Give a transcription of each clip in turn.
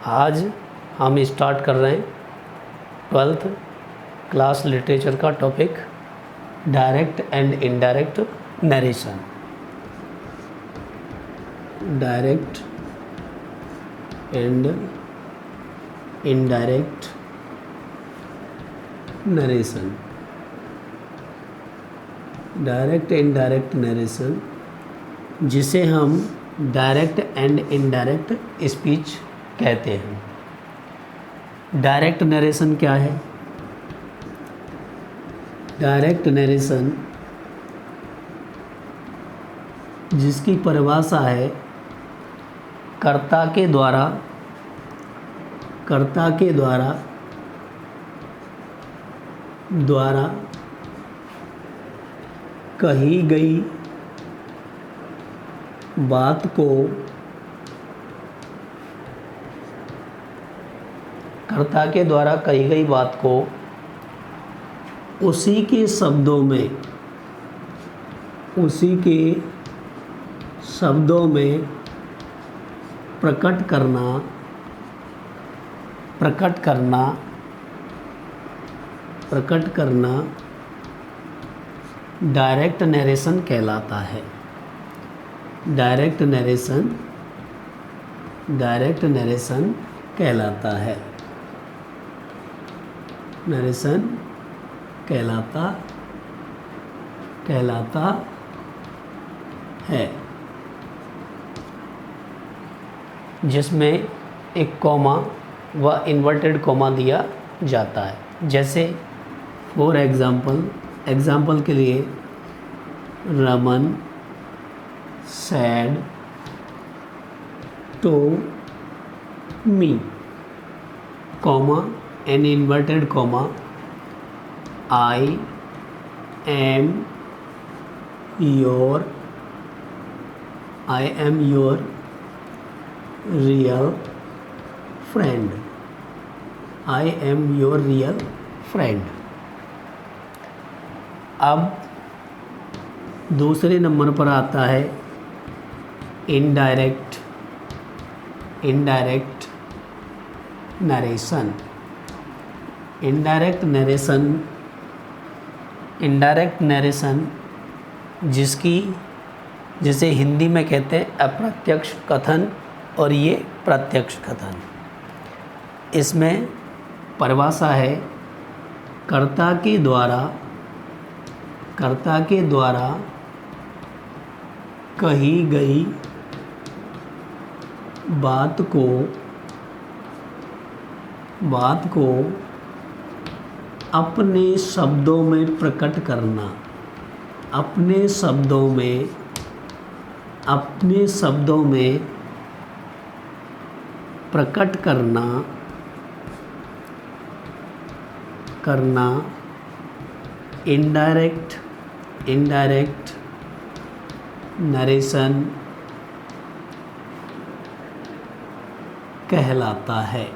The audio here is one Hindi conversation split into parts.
आज हम स्टार्ट कर रहे हैं 12th क्लास लिटरेचर का topic direct and indirect narration. Direct and indirect narration. Direct indirect narration, जिसे हम डायरेक्ट एंड इनडायरेक्ट स्पीच कहते हैं। डायरेक्ट नरेशन क्या है? डायरेक्ट नरेशन जिसकी परिभाषा है कर्ता के द्वारा कही गई बात को कर्ता के द्वारा कही गई बात को उसी के शब्दों में प्रकट करना डायरेक्ट नरेशन कहलाता है। डायरेक्ट नरेशन कहलाता है। नरेशन कहलाता है, जिसमें एक कॉमा व इन्वर्टेड कॉमा दिया जाता है। जैसे फॉर एग्जाम्पल के लिए Raman said to me, comma, an inverted comma, I am your real friend. I am your real friend. अब दूसरे नंबर पर आता है इनडायरेक्ट नरेशन। इनडायरेक्ट नरेशन जिसे हिंदी में कहते हैं अप्रत्यक्ष कथन और ये प्रत्यक्ष कथन। इसमें परिभाषा है कर्ता के द्वारा कही गई बात को अपने शब्दों में प्रकट करना। अपने शब्दों में प्रकट करना इनडायरेक्ट नरेशन कहलाता है।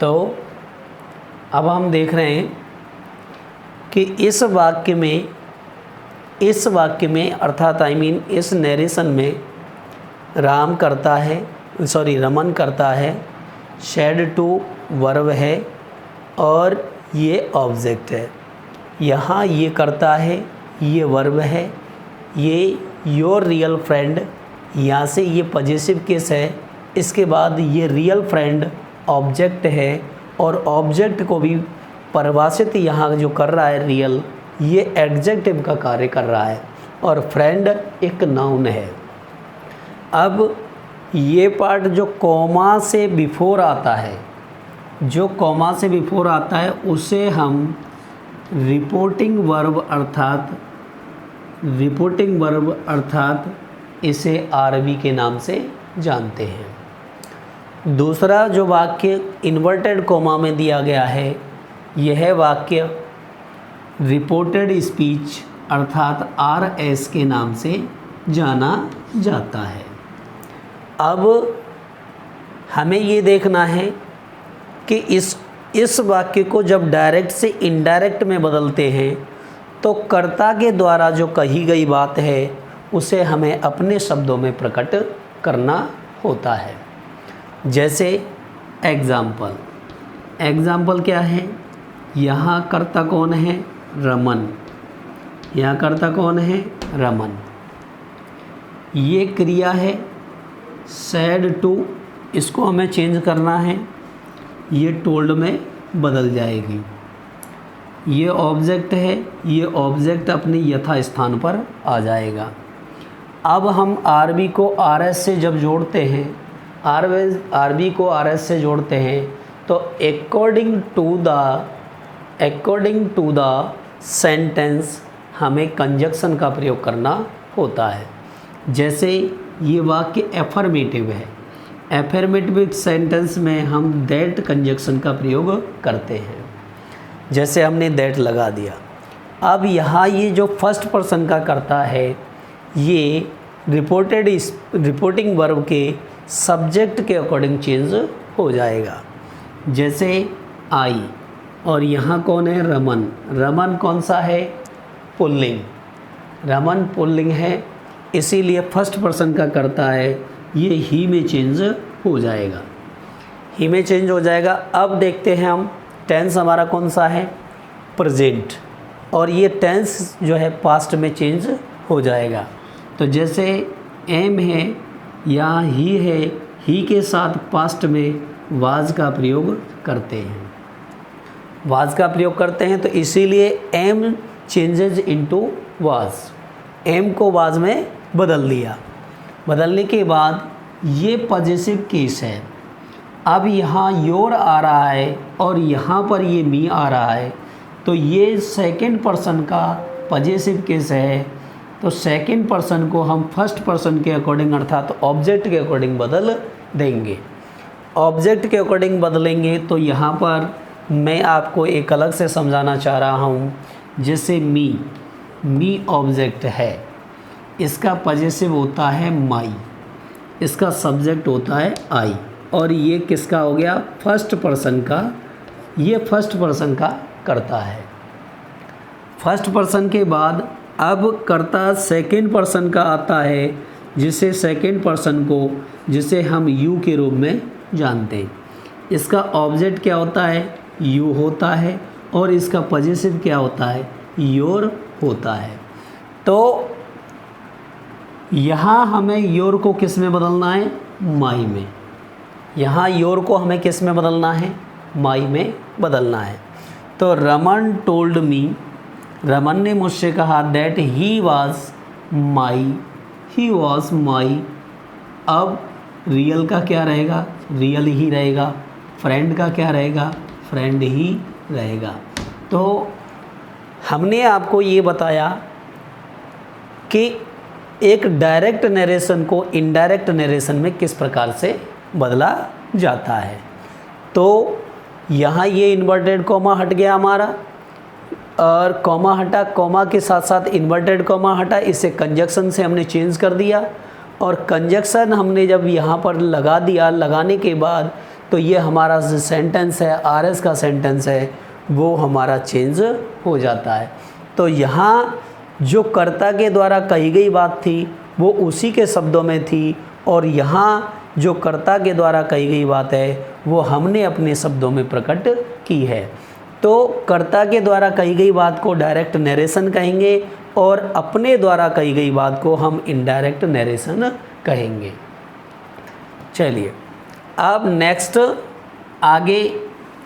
तो अब हम देख रहे हैं कि इस वाक्य में अर्थात इस नरेशन में रमन करता है, शेड टू वर्ब है और ये ऑब्जेक्ट है। यहाँ ये करता है, ये वर्ब है, ये योर रियल फ्रेंड, यहाँ से ये पॉजिटिव केस है। इसके बाद ये रियल फ्रेंड ऑब्जेक्ट है और ऑब्जेक्ट को भी परिभाषित यहाँ जो कर रहा है रियल, ये एडजेक्टिव का कार्य कर रहा है और फ्रेंड एक नाउन है। अब ये पार्ट जो कॉमा से बिफोर आता है, उसे हम रिपोर्टिंग वर्ब अर्थात इसे आरबी के नाम से जानते हैं। दूसरा जो वाक्य इन्वर्टेड कॉमा में दिया गया है, यह वाक्य रिपोर्टेड स्पीच अर्थात RS के नाम से जाना जाता है। अब हमें ये देखना है कि इस वाक्य को जब डायरेक्ट से इनडायरेक्ट में बदलते हैं तो कर्ता के द्वारा जो कही गई बात है उसे हमें अपने शब्दों में प्रकट करना होता है। जैसे एग्जाम्पल क्या है, यहाँ कर्ता कौन है, रमन, यहाँ कर्ता कौन है, रमन। ये क्रिया है सैड टू, इसको हमें चेंज करना है, ये टोल्ड में बदल जाएगी। ये ऑब्जेक्ट है, ये ऑब्जेक्ट अपने यथा स्थान पर आ जाएगा। अब हम आरबी को आरएस से जब जोड़ते हैं, आरबी को आरएस से जोड़ते हैं तो अकॉर्डिंग टू द सेंटेंस हमें कंजक्शन का प्रयोग करना होता है। जैसे ये वाक्य एफर्मेटिव है, एफर्मेटिव सेंटेंस में हम दैट कंजक्शन का प्रयोग करते हैं। जैसे हमने दैट लगा दिया। अब यहाँ ये जो फर्स्ट पर्सन का करता है, ये रिपोर्टिंग वर्ब के सब्जेक्ट के अकॉर्डिंग चेंज हो जाएगा। जैसे आई, और यहाँ कौन है, रमन। रमन कौन सा है, पुल्लिंग। रमन पुल्लिंग है, इसीलिए फर्स्ट पर्सन का करता है, ये ही में चेंज हो जाएगा, ही में चेंज हो जाएगा। अब देखते हैं हम टेंस हमारा कौन सा है, प्रेजेंट, और ये टेंस जो है पास्ट में चेंज हो जाएगा। तो जैसे एम है या ही है, ही के साथ पास्ट में वाज का प्रयोग करते हैं, वाज का प्रयोग करते हैं, तो इसीलिए am changes into was, am को वाज में बदल दिया। बदलने के बाद ये पॉजिटिव केस है। अब यहाँ योर आ रहा है और यहाँ पर ये मी आ रहा है, तो ये सेकंड पर्सन का पॉजिटिव केस है। तो सेकंड पर्सन को हम फर्स्ट पर्सन के अकॉर्डिंग अर्थात ऑब्जेक्ट के अकॉर्डिंग बदल देंगे। ऑब्जेक्ट के अकॉर्डिंग बदलेंगे तो यहाँ पर मैं आपको एक अलग से समझाना चाह रहा हूँ। जैसे मी ऑब्जेक्ट है, इसका पॉजिटिव होता है माई, इसका सब्जेक्ट होता है आई, और ये किसका हो गया, फर्स्ट पर्सन का। ये फर्स्ट पर्सन का करता है। फर्स्ट पर्सन के बाद अब कर्ता सेकंड पर्सन का आता है, जिसे सेकंड पर्सन को जिसे हम यू के रूप में जानते हैं। इसका ऑब्जेक्ट क्या होता है, यू होता है, और इसका पॉजिटिव क्या होता है, योर होता है। तो यहाँ हमें योर को किस में बदलना है, माई में। यहाँ योर को हमें किस में बदलना है, माई में बदलना है। तो रमन टोल्ड मी, रमन ने मुझसे कहा दैट ही वॉज माई। अब रियल का क्या रहेगा, रियल ही रहेगा। फ्रेंड का क्या रहेगा, फ्रेंड ही रहेगा। तो हमने आपको ये बताया कि एक डायरेक्ट नरेशन को इनडायरेक्ट नरेशन में किस प्रकार से बदला जाता है। तो यहाँ ये इन्वर्टेड कॉमा हट गया हमारा, और कॉमा हटा, कॉमा के साथ साथ इन्वर्टेड कॉमा हटा, इसे कंजक्शन से हमने चेंज कर दिया। और कंजक्शन हमने जब यहाँ पर लगा दिया, लगाने के बाद तो ये हमारा जो सेंटेंस है, आरएस का सेंटेंस है, वो हमारा चेंज हो जाता है। तो यहाँ जो कर्ता के द्वारा कही गई बात थी वो उसी के शब्दों में थी, और यहाँ जो कर्ता के द्वारा कही गई बात है वो हमने अपने शब्दों में प्रकट की है। तो कर्ता के द्वारा कही गई बात को डायरेक्ट नरेशन कहेंगे, और अपने द्वारा कही गई बात को हम इनडायरेक्ट नरेशन कहेंगे। चलिए अब नेक्स्ट आगे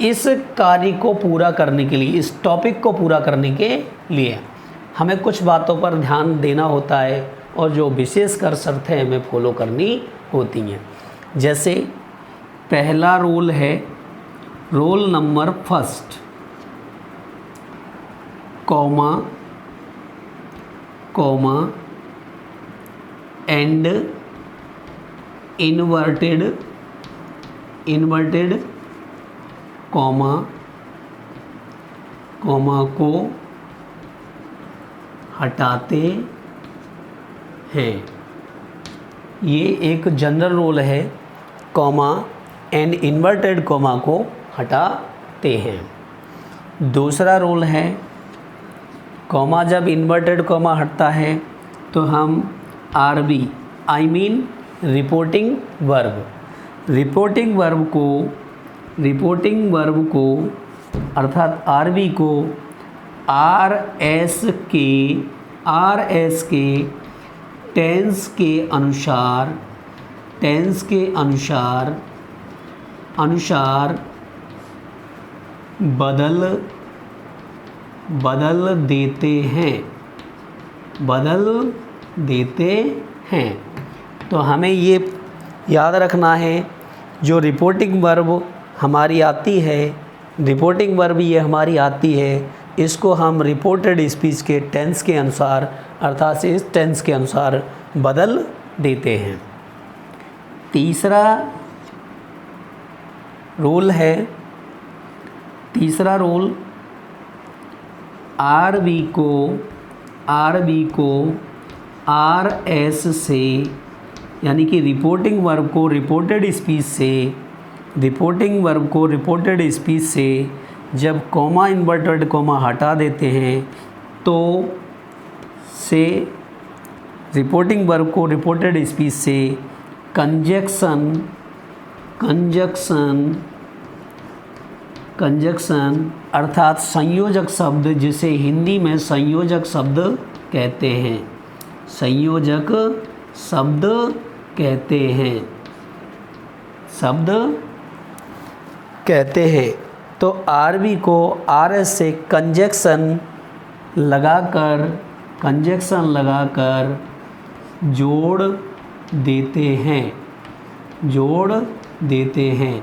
इस कार्य को पूरा करने के लिए, इस टॉपिक को पूरा करने के लिए हमें कुछ बातों पर ध्यान देना होता है, और जो विशेषकर शर्तें हमें फॉलो करनी होती हैं। जैसे पहला रूल है roll number first, comma and inverted comma को हटाते हैं। ये एक जनरल रूल है, कॉमा एंड इन्वर्टेड कॉमा को हटाते हैं। दूसरा रूल है, कॉमा जब इन्वर्टेड कॉमा हटता है तो हम RB I mean reporting verb. Reporting verb को अर्थात RB को RS के टेंस के अनुसार बदल देते हैं। तो हमें ये याद रखना है, जो रिपोर्टिंग वर्ब हमारी आती है, रिपोर्टिंग वर्ब ये हमारी आती है, इसको हम रिपोर्टेड स्पीच के टेंस के अनुसार अर्थात इस टेंस के अनुसार बदल देते हैं। तीसरा रूल RB को RS से यानी कि रिपोर्टिंग वर्ब को रिपोर्टेड स्पीच से जब कॉमा इन्वर्टेड कॉमा हटा देते हैं तो से रिपोर्टिंग वर्ब को रिपोर्टेड स्पीच से कंजक्शन अर्थात संयोजक शब्द, जिसे हिंदी में संयोजक शब्द कहते हैं। तो RB को RS से कंजक्शन लगाकर जोड़ देते हैं।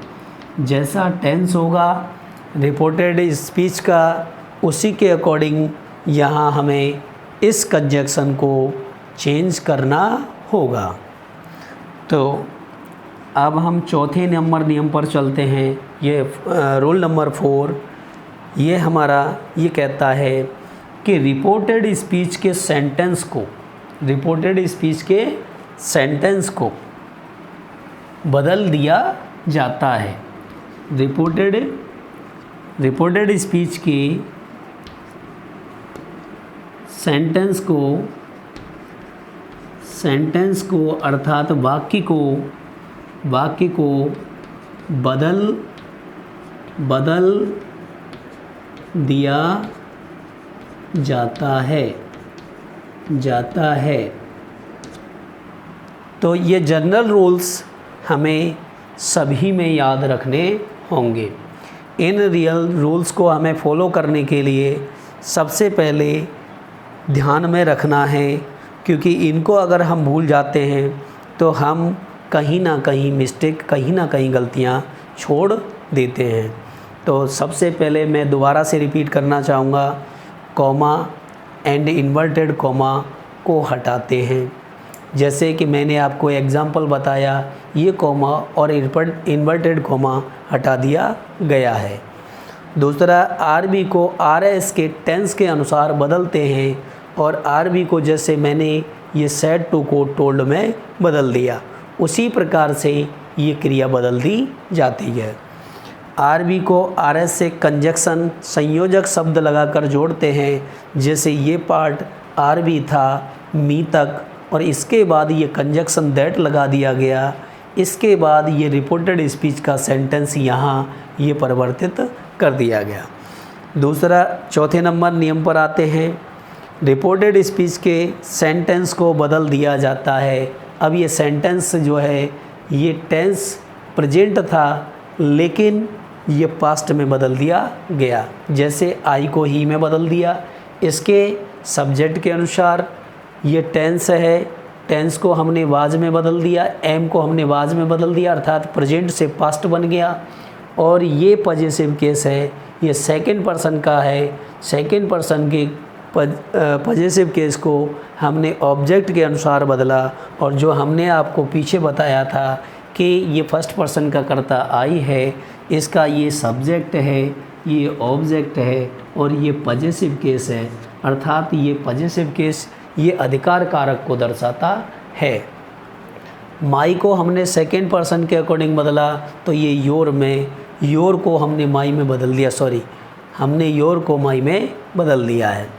जैसा टेंस होगा रिपोर्टेड स्पीच का, उसी के अकॉर्डिंग यहाँ हमें इस कंजक्शन को चेंज करना होगा। तो अब हम चौथे नंबर नियम पर चलते हैं। ये रूल नंबर 4 ये हमारा ये कहता है कि रिपोर्टेड स्पीच के सेंटेंस को बदल दिया जाता है। रिपोर्टेड स्पीच के सेंटेंस को अर्थात वाक्य को बदल दिया जाता है। तो ये जनरल रूल्स हमें सभी में याद रखने होंगे। इन रियल रूल्स को हमें फॉलो करने के लिए सबसे पहले ध्यान में रखना है, क्योंकि इनको अगर हम भूल जाते हैं तो हम कहीं ना कहीं गलतियां छोड़ देते हैं। तो सबसे पहले मैं दोबारा से रिपीट करना चाहूँगा, कॉमा एंड इन्वर्टेड कॉमा को हटाते हैं। जैसे कि मैंने आपको एग्जाम्पल बताया, ये कॉमा और इन्वर्टेड कॉमा हटा दिया गया है। दूसरा, RB को RS के टेंस के अनुसार बदलते हैं, और RB को जैसे मैंने ये सेड टू कोड टोल्ड में बदल दिया, उसी प्रकार से ये क्रिया बदल दी जाती है। RB को RS से कंजक्शन संयोजक शब्द लगाकर जोड़ते हैं। जैसे ये पार्ट RB था मी तक, और इसके बाद ये कंजक्शन दैट लगा दिया गया। इसके बाद ये रिपोर्टेड स्पीच का सेंटेंस यहाँ ये परिवर्तित कर दिया गया। दूसरा, चौथे नंबर नियम पर आते हैं। रिपोर्टेड स्पीच के सेंटेंस को बदल दिया जाता है। अब ये सेंटेंस जो है ये टेंस प्रेजेंट था, लेकिन ये पास्ट में बदल दिया गया। जैसे आई को ही में बदल दिया, इसके सब्जेक्ट के अनुसार ये टेंस है, टेंस को हमने वाज में बदल दिया, एम को हमने वाज में बदल दिया, अर्थात प्रेजेंट से पास्ट बन गया। और ये पॉजेसिव केस है, ये सेकंड पर्सन का है। सेकंड पर्सन के पॉजेसिव केस को हमने ऑब्जेक्ट के अनुसार बदला, और जो हमने आपको पीछे बताया था कि ये फर्स्ट पर्सन का कर्ता आई है, इसका ये सब्जेक्ट है, ये ऑब्जेक्ट है, और ये पॉजेसिव केस है। अर्थात ये पॉजेसिव केस ये अधिकार कारक को दर्शाता है। माई को हमने सेकेंड पर्सन के अकॉर्डिंग बदला, तो ये योर में, योर को हमने माई में बदल दिया, हमने योर को माई में बदल दिया है,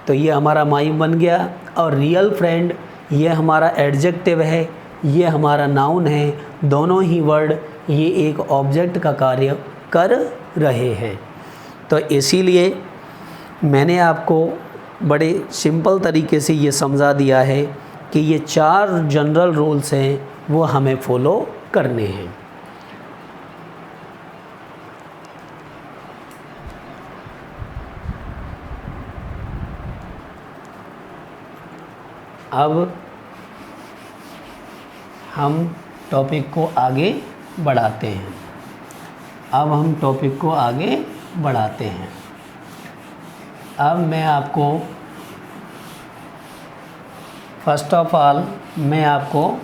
तो ये हमारा माई बन गया। और रियल फ्रेंड ये हमारा एडजेक्टिव है, ये हमारा नाउन है, दोनों ही वर्ड ये एक ऑब्जेक्ट का कार्य कर रहे हैं। तो इसीलिए मैंने आपको बड़े सिंपल तरीके से ये समझा दिया है कि ये 4 जनरल रूल्स हैं, वो हमें फॉलो करने हैं। अब हम टॉपिक को आगे बढ़ाते हैं। अब मैं आपको फर्स्ट ऑफ ऑल मैं आपको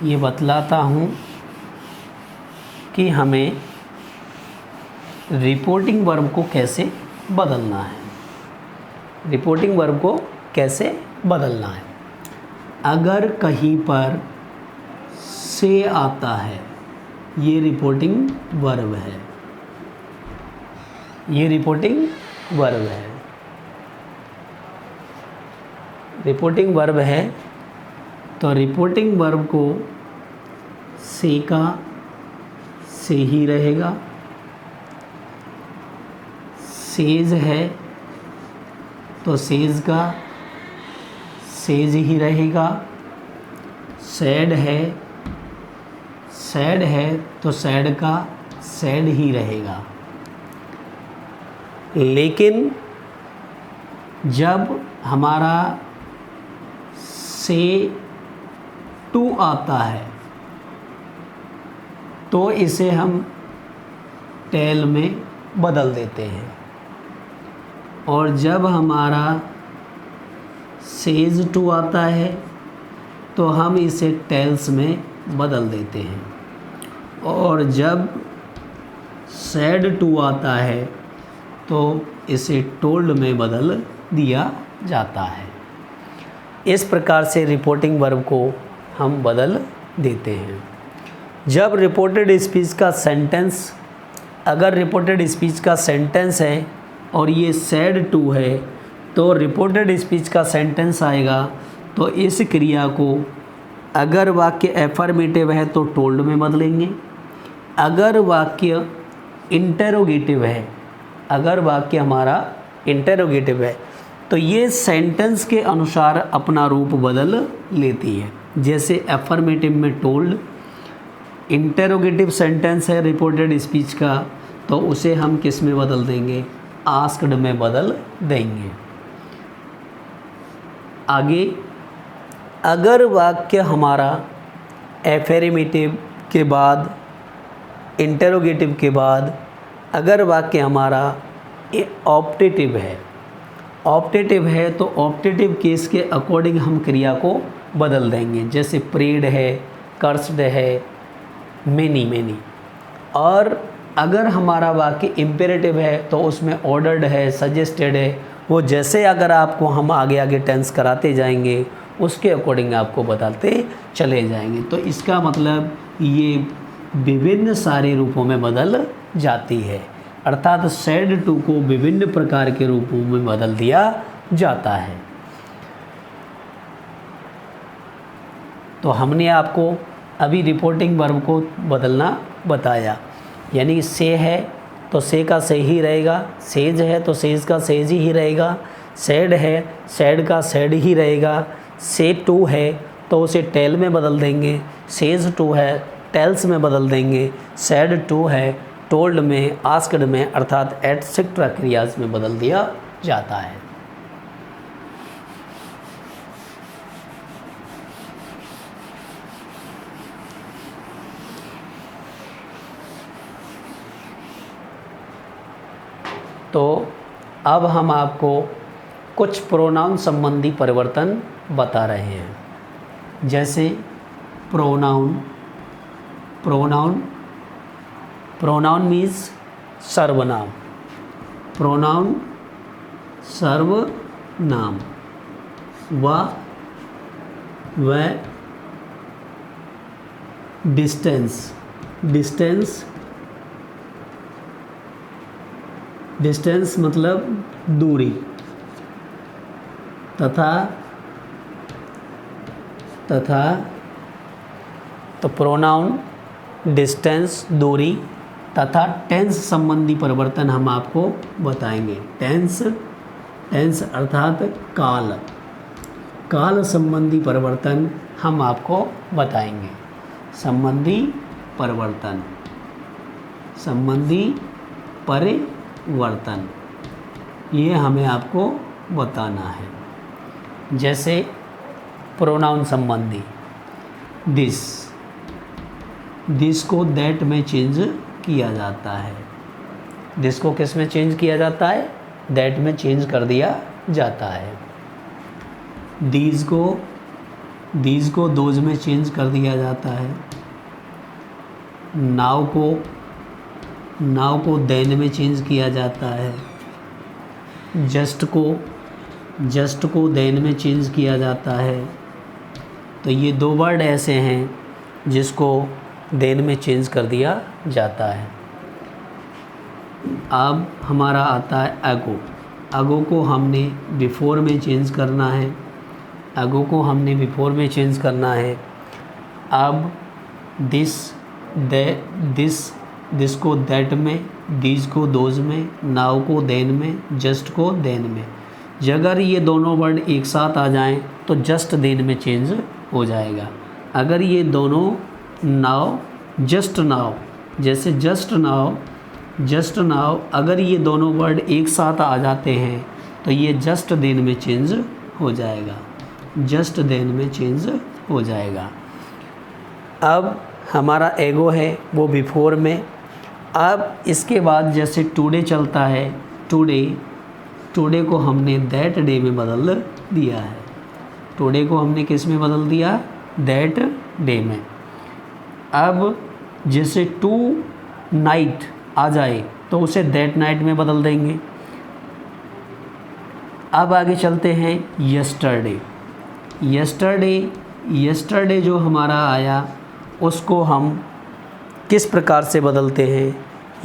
ये बतलाता हूँ कि हमें रिपोर्टिंग वर्ब को कैसे बदलना है। अगर कहीं पर से आता है, ये रिपोर्टिंग वर्ब है। तो रिपोर्टिंग वर्ब को से का से ही रहेगा, सेज है तो सेज का सेज ही रहेगा, सैड है तो सैड का सैड ही रहेगा। लेकिन जब हमारा से टू आता है तो इसे हम टेल में बदल देते हैं, और जब हमारा सेज टू आता है तो हम इसे टेल्स में बदल देते हैं, और जब सैड टू आता है तो इसे टोल्ड में बदल दिया जाता है। इस प्रकार से रिपोर्टिंग वर्ब को हम बदल देते हैं। जब रिपोर्टेड स्पीच का सेंटेंस, अगर रिपोर्टेड स्पीच का सेंटेंस है और ये सैड टू है, तो रिपोर्टेड स्पीच का सेंटेंस आएगा तो इस क्रिया को अगर वाक्य एफर्मेटिव है तो टोल्ड में बदलेंगे, अगर वाक्य इंटेरोगेटिव है, अगर वाक्य हमारा इंटेरोगेटिव है तो ये सेंटेंस के अनुसार अपना रूप बदल लेती है। जैसे एफर्मेटिव में टोल्ड, इंटेरोगेटिव सेंटेंस है रिपोर्टेड स्पीच का तो उसे हम किस में बदल देंगे, आस्क्ड में बदल देंगे। आगे, अगर वाक्य हमारा एफर्मेटिव के बाद, इंटेरोगेटिव के बाद अगर वाक्य हमारा ऑप्टेटिव है तो ऑप्टेटिव केस के अकॉर्डिंग हम क्रिया को बदल देंगे। जैसे प्रेड है, कर्स्ड है, मेनी। और अगर हमारा वाक्य इम्पेरेटिव है तो उसमें ऑर्डर्ड है, सजेस्टेड है, वो जैसे अगर आपको हम आगे टेंस कराते जाएंगे उसके अकॉर्डिंग आपको बदलते चले जाएंगे। तो इसका मतलब ये विभिन्न सारे रूपों में बदल जाती है, अर्थात सैड टू को विभिन्न प्रकार के रूपों में बदल दिया जाता है। तो हमने आपको अभी रिपोर्टिंग वर्ब को बदलना बताया, यानी से है तो से का से ही रहेगा, सेज है तो सेज का सेज ही रहेगा, सैड है सैड का सैड ही रहेगा, से टू है तो उसे टेल में बदल देंगे, सेज टू है टेल्स में बदल देंगे, सैड टू है टोल्ड में, आस्क्ड में, अर्थात एटसेट्रा क्रियाज में बदल दिया जाता है। तो अब हम आपको कुछ प्रोनाउन संबंधी परिवर्तन बता रहे हैं। जैसे प्रोनाउन मीन्स सर्वनाम, सर्वनाम। व डिस्टेंस मतलब दूरी, तथा तथा, तो प्रोनाउन डिस्टेंस दूरी तथा टेंस संबंधी परिवर्तन हम आपको बताएंगे। टेंस अर्थात काल संबंधी परिवर्तन हम आपको बताएंगे। संबंधी परिवर्तन ये हमें आपको बताना है। जैसे प्रोनाउन संबंधी, दिस को दैट में चेंज किया जाता है। दिस को किस में चेंज किया जाता है? दैट में चेंज कर दिया जाता है। दीज को दोज में चेंज कर दिया जाता है। नाव को देन में चेंज किया जाता है। जस्ट को देन में चेंज किया जाता है। तो ये दो वर्ड ऐसे हैं जिसको देन में चेंज कर दिया जाता है। अब हमारा आता है अगो को हमने बिफोर में चेंज करना है। अब दिस को दैट में, दीज को दोज में, नाउ को देन में, जस्ट को देन में। अगर ये दोनों वर्ड एक साथ आ जाएं तो जस्ट देन में चेंज हो जाएगा। अगर ये दोनों नाउ, जस्ट नाउ, जैसे जस्ट नाउ अगर ये दोनों वर्ड एक साथ आ जाते हैं तो ये जस्ट देन में चेंज हो जाएगा। अब हमारा एगो है वो बिफोर में। अब इसके बाद जैसे टुडे चलता है, टुडे को हमने दैट डे में बदल दिया है। टुडे को हमने किस में बदल दिया? दैट डे में। अब जैसे टू नाइट आ जाए तो उसे दैट नाइट में बदल देंगे। अब आगे चलते हैं यस्टरडे जो हमारा आया उसको हम किस प्रकार से बदलते हैं?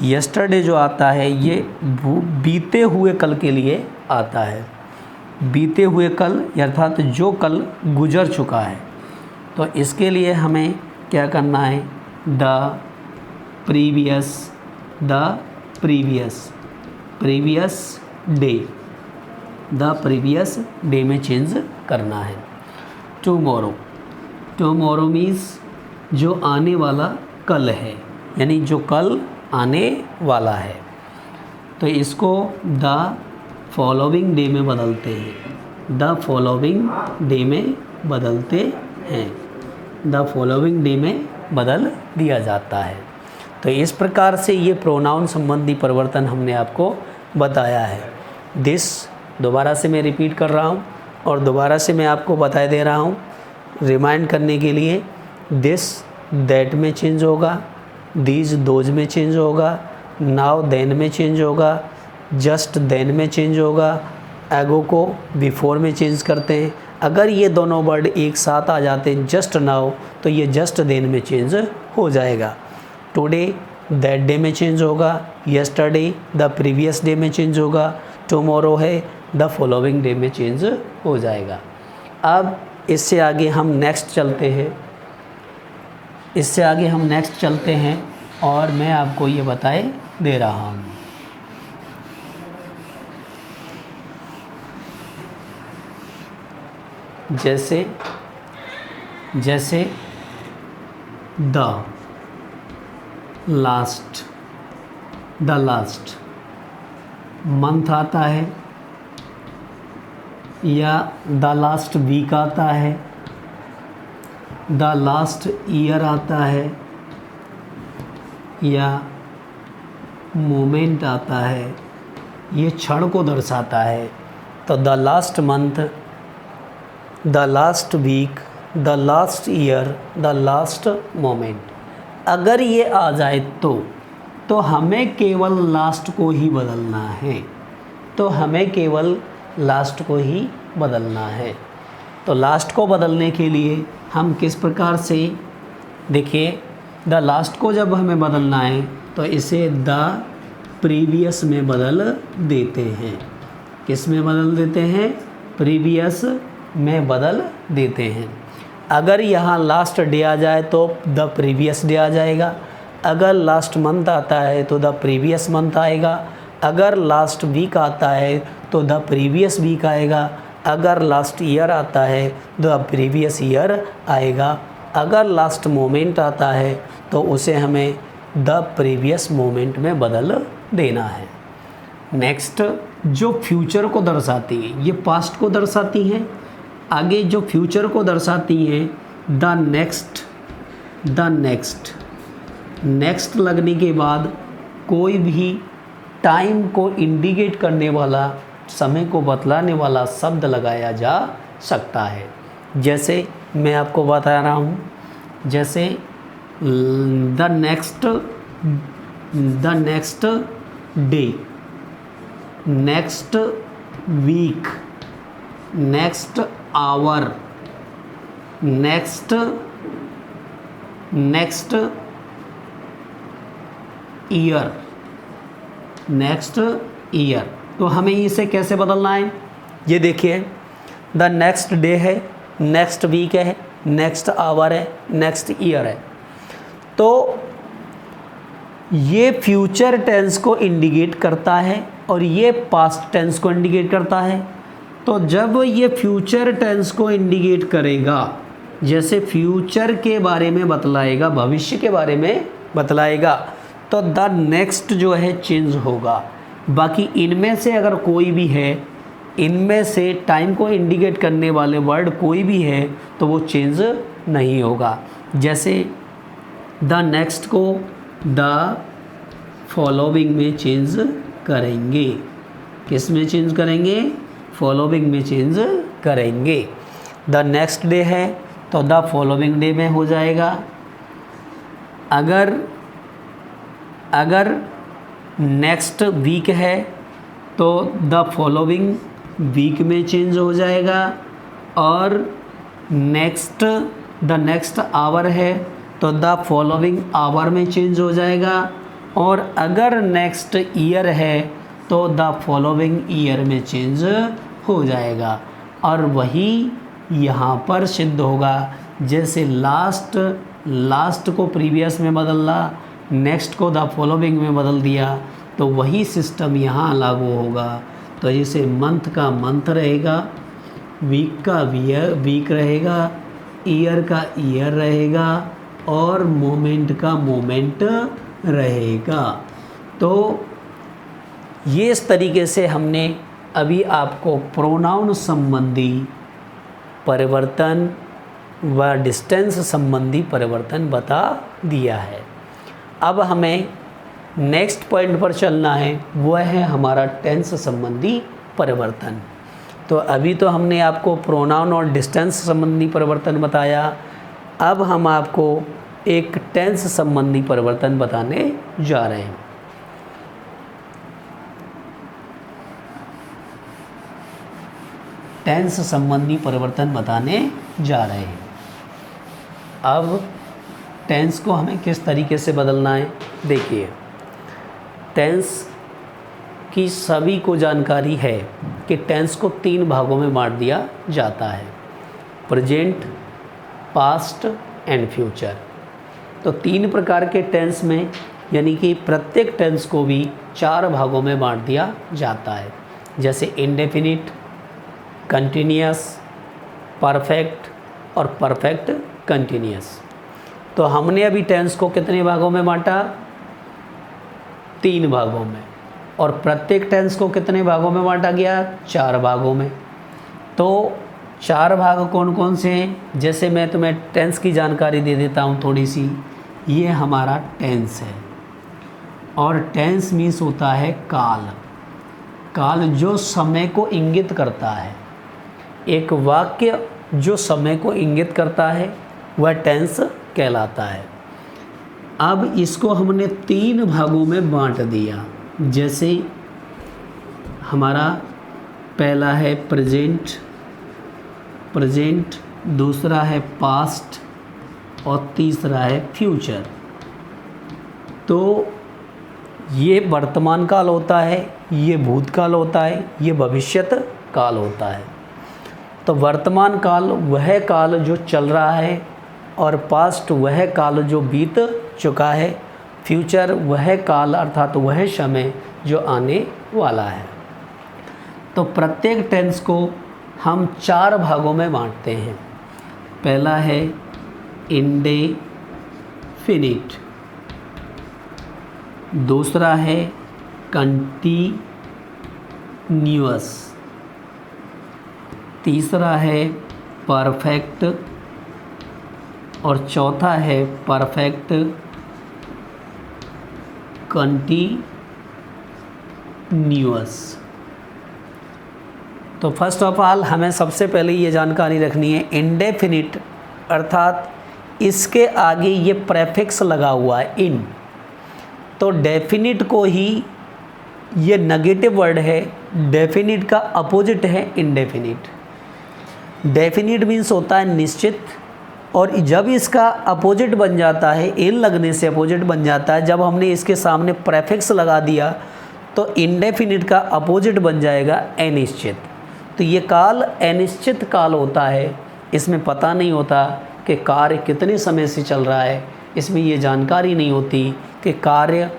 यस्टरडे जो आता है ये बीते हुए कल के लिए आता है। बीते हुए कल अर्थात जो कल गुजर चुका है। तो इसके लिए हमें क्या करना है? द प्रीवियस डे में चेंज करना है। टुमारो मीन्स जो आने वाला कल है, यानी जो कल आने वाला है। तो इसको द फॉलोइंग डे में बदलते हैं। द फॉलोइंग डे में बदल दिया जाता है। तो इस प्रकार से ये प्रोनाउन संबंधी परिवर्तन हमने आपको बताया है। दिस दोबारा से मैं रिपीट कर रहा हूँ और दोबारा से मैं आपको बता दे रहा हूँ रिमाइंड करने के लिए। दिस दैट में चेंज होगा, दीज दोज में चेंज होगा, नाउ देन में चेंज होगा, जस्ट देन में चेंज होगा, एगो को बिफोर में चेंज करते हैं। अगर ये दोनों वर्ड एक साथ आ जाते हैं जस्ट नाउ तो ये जस्ट देन में चेंज हो जाएगा। टुडे दैट डे में चेंज होगा, यस्टरडे द प्रीवियस डे में चेंज होगा, टुमारो है द फॉलोइंग डे में चेंज हो जाएगा। अब इससे आगे हम नेक्स्ट चलते हैं और मैं आपको ये बताए दे रहा हूँ। जैसे द लास्ट मंथ आता है या द लास्ट वीक आता है, द लास्ट ईयर आता है या मोमेंट आता है। ये क्षण को दर्शाता है। तो the last month, the last week, the last year, the last moment. अगर ये आ जाए तो हमें केवल लास्ट को ही बदलना है। तो लास्ट को बदलने के लिए हम किस प्रकार से, देखिए द लास्ट को जब हमें बदलना है तो इसे द प्रीवियस में बदल देते हैं। किस में बदल देते हैं? प्रीवियस में बदल देते हैं। अगर यहाँ लास्ट डे आ जाए तो द प्रीवियस डे आ जाएगा, अगर लास्ट मंथ आता है तो द प्रीवियस मंथ आएगा, अगर लास्ट वीक आता है तो द प्रीवियस वीक आएगा, अगर लास्ट ईयर आता है तो द प्रीवियस ईयर आएगा, अगर लास्ट मोमेंट आता है तो उसे हमें द प्रीवियस मोमेंट में बदल देना है। नेक्स्ट, जो फ्यूचर को दर्शाती हैं, ये पास्ट को दर्शाती हैं, आगे जो फ्यूचर को दर्शाती हैं द नेक्स्ट लगने के बाद कोई भी टाइम को इंडिकेट करने वाला, समय को बतलाने वाला शब्द लगाया जा सकता है। जैसे मैं आपको बता रहा हूँ, जैसे the next day, next week, next hour, next year, next year. तो हमें इसे कैसे बदलना है, ये देखिए, द नेक्स्ट डे है, नेक्स्ट वीक है, नेक्स्ट आवर है, नेक्स्ट ईयर है। तो ये फ्यूचर टेंस को इंडिकेट करता है और ये पास्ट टेंस को इंडिकेट करता है। तो जब ये फ्यूचर टेंस को इंडिकेट करेगा, जैसे फ्यूचर के बारे में बतलाएगा, भविष्य के बारे में बतलाएगा, तो द नेक्स्ट जो है चेंज होगा। बाकी इनमें से अगर कोई भी है, इनमें से टाइम को इंडिकेट करने वाले वर्ड कोई भी है तो वो चेंज नहीं होगा। जैसे द नेक्स्ट को द फॉलोइंग में चेंज करेंगे। किस में चेंज करेंगे? फॉलोइंग में चेंज करेंगे। द नेक्स्ट डे है तो द फॉलोइंग डे में हो जाएगा। अगर नेक्स्ट वीक है तो द फॉलोइंग वीक में चेंज हो जाएगा। और द नेक्स्ट आवर है तो द फॉलोइंग आवर में चेंज हो जाएगा। और अगर नेक्स्ट ईयर है तो द फॉलोइंग ईयर में चेंज हो जाएगा। और वही यहाँ पर सिद्ध होगा। जैसे लास्ट को प्रीवियस में बदलना, नेक्स्ट को द फॉलोइंग में बदल दिया, तो वही सिस्टम यहाँ लागू होगा। तो जैसे मंथ का मंथ रहेगा, वीक का वीक रहेगा, ईयर का ईयर रहेगा और मोमेंट का मोमेंट रहेगा। तो ये इस तरीके से हमने अभी आपको प्रोनाउन संबंधी परिवर्तन व डिस्टेंस संबंधी परिवर्तन बता दिया है। अब हमें नेक्स्ट पॉइंट पर चलना है, वह है हमारा टेंस संबंधी परिवर्तन। तो अभी तो हमने आपको प्रोनाउन और डिस्टेंस संबंधी परिवर्तन बताया। अब हम आपको एक टेंस संबंधी परिवर्तन बताने जा रहे हैं। टेंस संबंधी परिवर्तन बताने जा रहे हैं। अब टेंस को हमें किस तरीके से बदलना है, देखिए। टेंस की सभी को जानकारी है कि टेंस को 3 भागों में बांट दिया जाता है, प्रेजेंट, पास्ट एंड फ्यूचर। तो 3 प्रकार के टेंस में, यानी कि प्रत्येक टेंस को भी 4 भागों में बांट दिया जाता है। जैसे इंडेफिनिट, कंटिन्यूअस, परफेक्ट और परफेक्ट कंटिन्यूअस। तो हमने अभी टेंस को कितने भागों में बांटा? 3 भागों में। और प्रत्येक टेंस को कितने भागों में बांटा गया? 4 भागों में। तो 4 भाग कौन कौन से हैं? जैसे मैं तुम्हें टेंस की जानकारी दे देता हूँ थोड़ी सी। ये हमारा टेंस है और टेंस मीन्स होता है काल। काल जो समय को इंगित करता है। एक वाक्य जो समय को इंगित करता है वह टेंस कहलाता है। अब इसको हमने 3 भागों में बांट दिया। जैसे हमारा पहला है प्रेजेंट, दूसरा है पास्ट और तीसरा है फ्यूचर। तो ये वर्तमान काल होता है, ये भूतकाल होता है, ये भविष्यत काल होता है। तो वर्तमान काल वह काल जो चल रहा है और पास्ट वह काल जो बीत चुका है, फ्यूचर वह काल अर्थात वह समय जो आने वाला है। तो प्रत्येक टेंस को हम 4 भागों में बांटते हैं। पहला है इंडेफिनिट, दूसरा है कंटीन्यूअस, तीसरा है परफेक्ट और चौथा है परफेक्ट कंटीन्यूअस। तो फर्स्ट ऑफ ऑल हमें सबसे पहले ये जानकारी रखनी है, इंडेफिनिट अर्थात इसके आगे ये प्रेफिक्स लगा हुआ है इन, तो डेफिनिट को ही, ये नेगेटिव वर्ड है, डेफिनिट का अपोजिट है इंडेफिनिट। डेफिनिट मीन्स होता है निश्चित, और जब इसका अपोजिट बन जाता है, इन लगने से अपोजिट बन जाता है, जब हमने इसके सामने प्रेफिक्स लगा दिया तो इंडेफिनिट का अपोजिट बन जाएगा अनिश्चित। तो ये काल अनिश्चित काल होता है, इसमें पता नहीं होता कि कार्य कितने समय से चल रहा है, इसमें ये जानकारी नहीं होती कि कार्य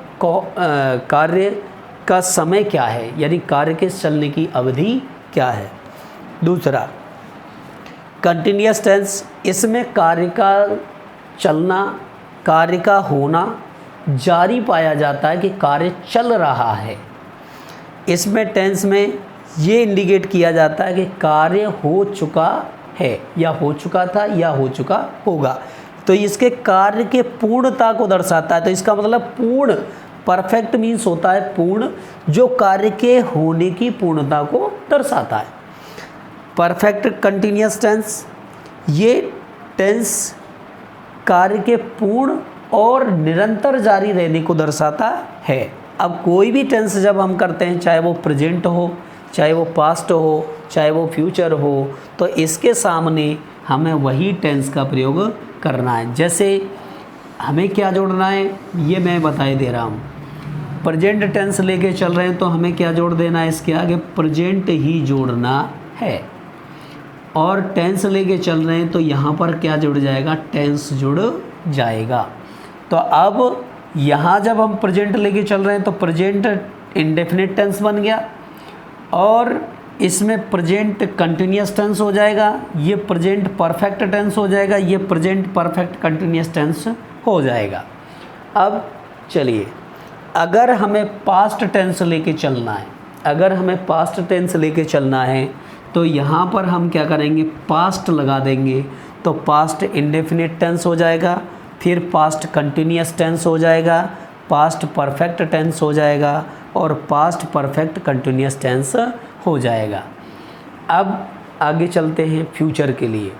का समय क्या है, यानी कार्य के चलने की अवधि क्या है। दूसरा कंटिन्यूअस टेंस, इसमें कार्य का चलना, कार्य का होना जारी पाया जाता है कि कार्य चल रहा है। इसमें टेंस में ये इंडिकेट किया जाता है कि कार्य हो चुका है, या हो चुका था, या हो चुका होगा। तो इसके कार्य के पूर्णता को दर्शाता है। तो इसका मतलब पूर्ण, परफेक्ट मीन्स होता है पूर्ण, जो कार्य के होने की पूर्णता को दर्शाता है। परफेक्ट कंटिन्यूअस टेंस, ये टेंस कार्य के पूर्ण और निरंतर जारी रहने को दर्शाता है। अब कोई भी टेंस जब हम करते हैं, चाहे वो प्रेजेंट हो, चाहे वो पास्ट हो, चाहे वो फ्यूचर हो, तो इसके सामने हमें वही टेंस का प्रयोग करना है। जैसे हमें क्या जोड़ना है ये मैं बताए दे रहा हूँ। प्रेजेंट टेंस लेके चल रहे हैं तो हमें क्या जोड़ देना है, इसके आगे प्रेजेंट ही जोड़ना है। और टेंस लेके चल रहे हैं तो यहाँ पर क्या जुड़ जाएगा, टेंस जुड़ जाएगा। तो अब यहाँ जब हम प्रेजेंट लेके चल रहे हैं तो प्रेजेंट इंडेफिनिट टेंस बन गया, और इसमें प्रेजेंट कंटिन्यूअस टेंस हो जाएगा, ये प्रेजेंट परफेक्ट टेंस हो जाएगा, ये प्रेजेंट परफेक्ट कंटिन्यूअस टेंस हो जाएगा। अब चलिए, अगर हमें पास्ट टेंस लेके चलना है, अगर हमें पास्ट टेंस लेके चलना है तो यहाँ पर हम क्या करेंगे, पास्ट लगा देंगे। तो पास्ट इंडेफिनिट टेंस हो जाएगा, फिर पास्ट कंटिन्यूअस टेंस हो जाएगा, पास्ट परफेक्ट टेंस हो जाएगा, और पास्ट परफेक्ट कंटिन्यूअस टेंस हो जाएगा। अब आगे चलते हैं फ्यूचर के लिए,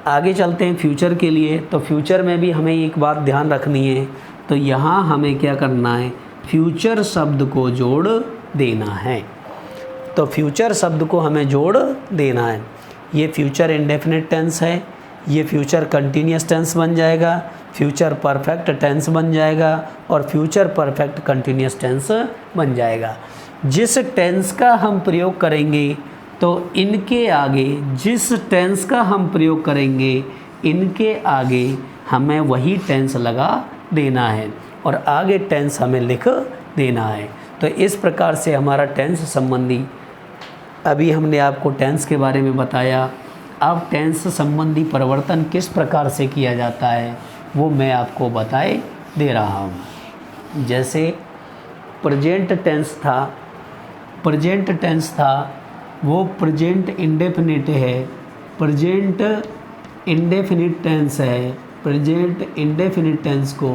आगे चलते हैं फ्यूचर के लिए। तो फ्यूचर में भी हमें एक बात ध्यान रखनी है, तो यहाँ हमें क्या करना है, फ्यूचर शब्द को जोड़ देना है। तो फ्यूचर शब्द को हमें जोड़ देना है। ये फ्यूचर इंडेफिनिट टेंस है, ये फ्यूचर कंटिन्यूअस टेंस बन जाएगा, फ्यूचर परफेक्ट टेंस बन जाएगा, और फ्यूचर परफेक्ट कंटिन्यूअस टेंस बन जाएगा। जिस टेंस का हम प्रयोग करेंगे तो इनके आगे, जिस टेंस का हम प्रयोग करेंगे इनके आगे हमें वही टेंस लगा देना है, और आगे टेंस हमें लिख देना है। तो इस प्रकार से हमारा टेंस संबंधी, अभी हमने आपको टेंस के बारे में बताया। अब टेंस संबंधी परिवर्तन किस प्रकार से किया जाता है वो मैं आपको बताए दे रहा हूँ। जैसे प्रेजेंट टेंस था, प्रेजेंट टेंस था वो प्रेजेंट इंडेफिनिट है, प्रेजेंट इंडेफिनिट टेंस है। प्रेजेंट इंडेफिनिट टेंस को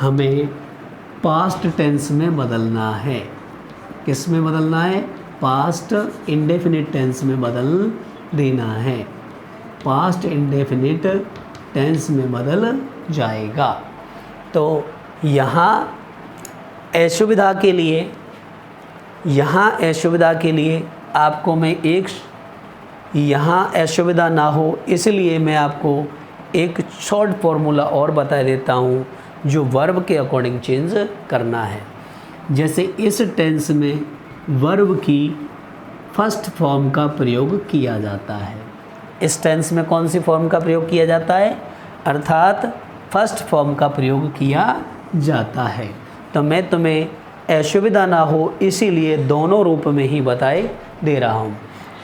हमें पास्ट टेंस में बदलना है। किस में बदलना है, पास्ट इंडेफिनिट टेंस में बदल देना है। पास्ट इंडेफिनिट टेंस में बदल जाएगा। तो यहाँ असुविधा के लिए, यहाँ असुविधा के लिए आपको मैं एक, यहाँ असुविधा ना हो इसलिए मैं आपको एक शॉर्ट फॉर्मूला और बता देता हूँ जो वर्ब के अकॉर्डिंग चेंज करना है। जैसे इस टेंस में वर्ब की फर्स्ट फॉर्म का प्रयोग किया जाता है। इस टेंस में कौन सी फॉर्म का प्रयोग किया जाता है? अर्थात फर्स्ट फॉर्म का प्रयोग किया जाता है। तो मैं तुम्हें असुविधा ना हो इसीलिए दोनों रूप में ही बताए दे रहा हूँ।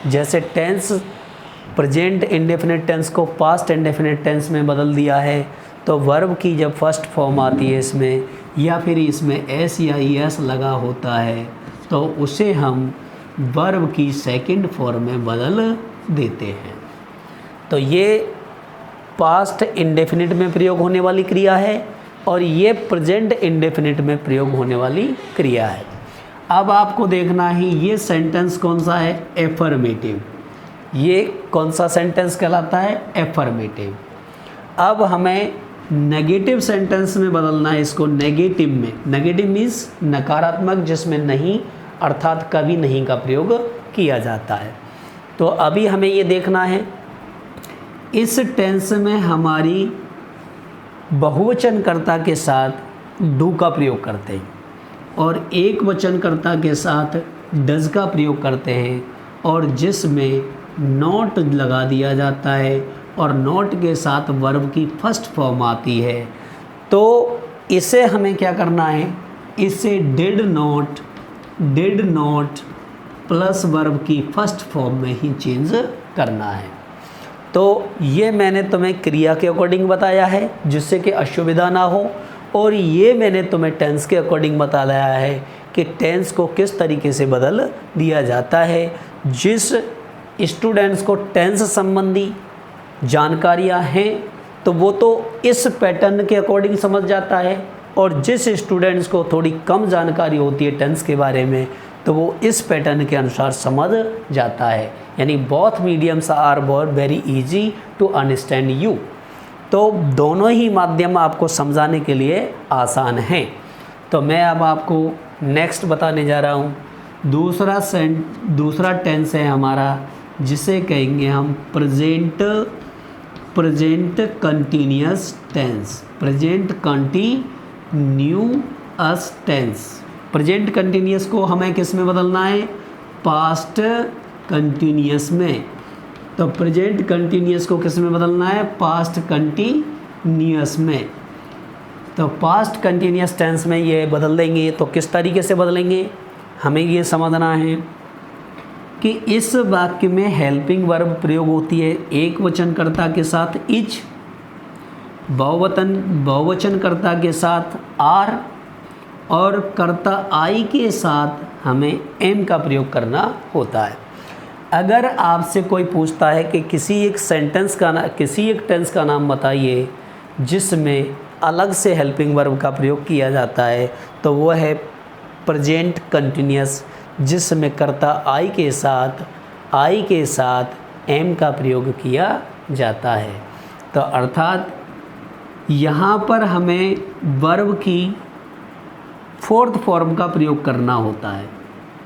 जैसे टेंस प्रेजेंट इंडेफिनिट टेंस को पास्ट इंडेफिनिट टेंस में बदल दिया है, तो वर्ब की जब फर्स्ट फॉर्म आती है इसमें, या फिर इसमें एस या ई एस लगा होता है, तो उसे हम वर्ब की सेकंड फॉर्म में बदल देते हैं। तो ये पास्ट इंडेफिनिट में प्रयोग होने वाली क्रिया है और ये प्रेजेंट इंडेफिनिट में प्रयोग होने वाली क्रिया है। अब आपको देखना है ये सेंटेंस कौन सा है? एफर्मेटिव। ये कौन सा सेंटेंस कहलाता है? एफर्मेटिव। अब हमें नेगेटिव सेंटेंस में बदलना है इसको नेगेटिव में। नेगेटिव मीन्स नकारात्मक, जिसमें नहीं अर्थात कभी नहीं का प्रयोग किया जाता है। तो अभी हमें ये देखना है इस टेंस में हमारी बहुवचनकर्ता के साथ डू का प्रयोग करते हैं और एक वचनकर्ता के साथ डज का प्रयोग करते हैं, और जिसमें नॉट लगा दिया जाता है और नॉट के साथ वर्ब की फर्स्ट फॉर्म आती है। तो इसे हमें क्या करना है? इसे डिड नॉट प्लस वर्ब की फर्स्ट फॉर्म में ही चेंज करना है। तो ये मैंने तुम्हें क्रिया के अकॉर्डिंग बताया है जिससे कि असुविधा ना हो, और ये मैंने तुम्हें टेंस के अकॉर्डिंग बताया है कि टेंस को किस तरीके से बदल दिया जाता है। जिस स्टूडेंट्स को टेंस संबंधी जानकारियां हैं तो वो तो इस पैटर्न के अकॉर्डिंग समझ जाता है, और जिस स्टूडेंट्स को थोड़ी कम जानकारी होती है टेंस के बारे में तो वो इस पैटर्न के अनुसार समझ जाता है। यानी both mediums are very easy to understand you. तो दोनों ही माध्यम आपको समझाने के लिए आसान हैं। तो मैं अब आपको नेक्स्ट बताने जा रहा हूँ। दूसरा टेंस है हमारा जिसे कहेंगे हम present continuous tense. Present continuous tense. Present continuous को हमें किस में बदलना है? पास्ट कंटिन्यूअस में। तो प्रेजेंट कंटिन्यूअस को किस में बदलना है? पास्ट कंटिन्यूअस में। तो पास्ट कंटिन्यूअस टेंस में ये बदल देंगे। तो किस तरीके से बदलेंगे हमें ये समझना है कि इस वाक्य में हेल्पिंग वर्ब प्रयोग होती है एक वचनकर्ता के साथ इज, बहुवचनकर्ता के साथ आर, और कर्ता आई के साथ हमें एम का प्रयोग करना होता है। अगर आपसे कोई पूछता है कि किसी एक टेंस का नाम बताइए जिसमें अलग से हेल्पिंग वर्ब का प्रयोग किया जाता है, तो वो है प्रेजेंट कंटिन्यूअस, जिसमें कर्ता आई के साथ एम का प्रयोग किया जाता है। तो अर्थात यहाँ पर हमें वर्ब की फोर्थ फॉर्म का प्रयोग करना होता है।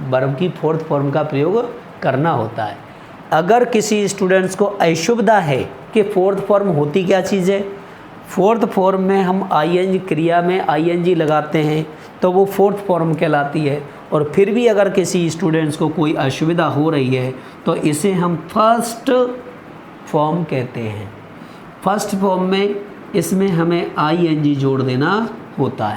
वर्ब की फोर्थ फॉर्म का प्रयोग करना होता है। अगर किसी स्टूडेंट्स को अशुविधा है कि फोर्थ फॉर्म होती क्या चीज़ है, फोर्थ फॉर्म में हम आईएनजी क्रिया में आईएनजी लगाते हैं तो वो फोर्थ फॉर्म कहलाती है। और फिर भी अगर किसी स्टूडेंट्स को कोई असुविधा हो रही है तो इसे हम फर्स्ट फॉर्म कहते हैं। फर्स्ट फॉर्म में इसमें हमें आईएनजी जोड़ देना होता